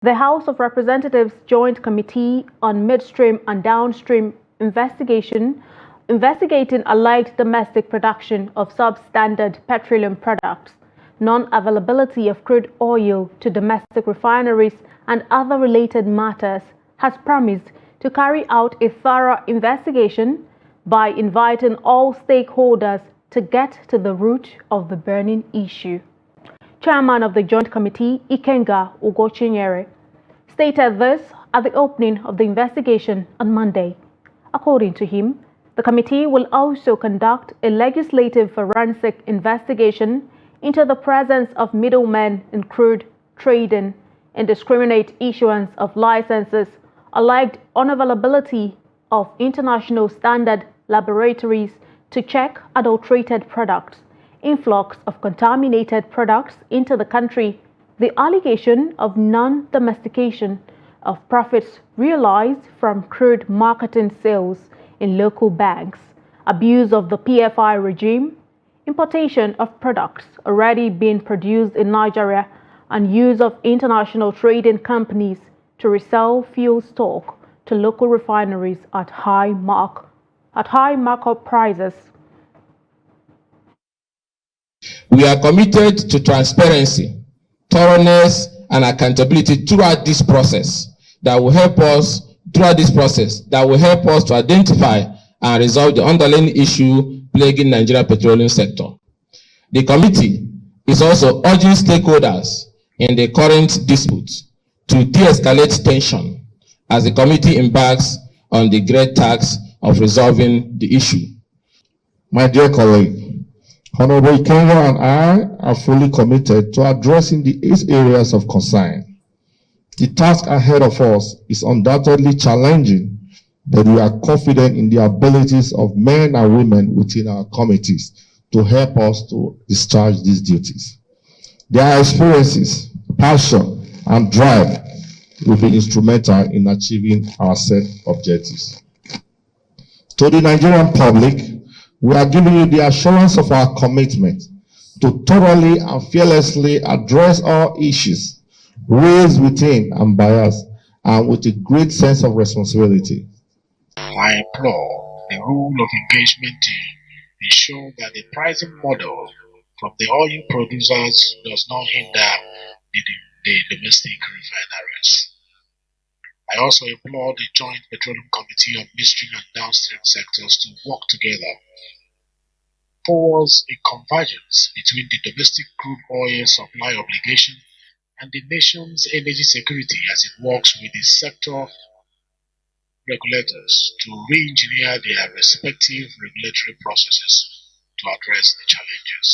The House of Representatives Joint Committee on Midstream and Downstream investigating alleged domestic production of substandard petroleum products, non-availability of crude oil to domestic refineries, and other related matters, has promised to carry out a thorough investigation by inviting all stakeholders to get to the root of the burning issue. Chairman of the Joint Committee, Ikenga Ugochinyere, stated this at the opening of the investigation on Monday. According to him, the committee will also conduct a legislative forensic investigation into the presence of middlemen in crude trading, indiscriminate issuance of licenses, alleged unavailability of international standard laboratories to check adulterated products, influx of contaminated products into the country, the allegation of non-domestication of profits realized from crude marketing sales in local banks, abuse of the PFI regime, importation of products already being produced in Nigeria, and use of international trading companies to resell fuel stock to local refineries at high markup prices. We are committed to transparency, thoroughness, and accountability throughout this process that will help us to identify and resolve the underlying issue plaguing Nigeria petroleum sector. The committee is also urging stakeholders in the current dispute to de-escalate tension as the committee embarks on the great task of resolving the issue. My dear colleague, Honorable Ikenga and I are fully committed to addressing the 8 areas of concern. The task ahead of us is undoubtedly challenging, but we are confident in the abilities of men and women within our committees to help us to discharge these duties. Their experiences, passion, and drive will be instrumental in achieving our set objectives. To the Nigerian public, we are giving you the assurance of our commitment to thoroughly and fearlessly address all issues raised within and by us, and with a great sense of responsibility. I implore the rule of engagement to ensure that the pricing model from the oil producers does not hinder the domestic refineries. I also implore the Joint Petroleum Committee on Midstream and Downstream sectors to work together towards a convergence between the domestic crude oil supply obligation and the nation's energy security as it works with the sector regulators to re-engineer their respective regulatory processes to address the challenges.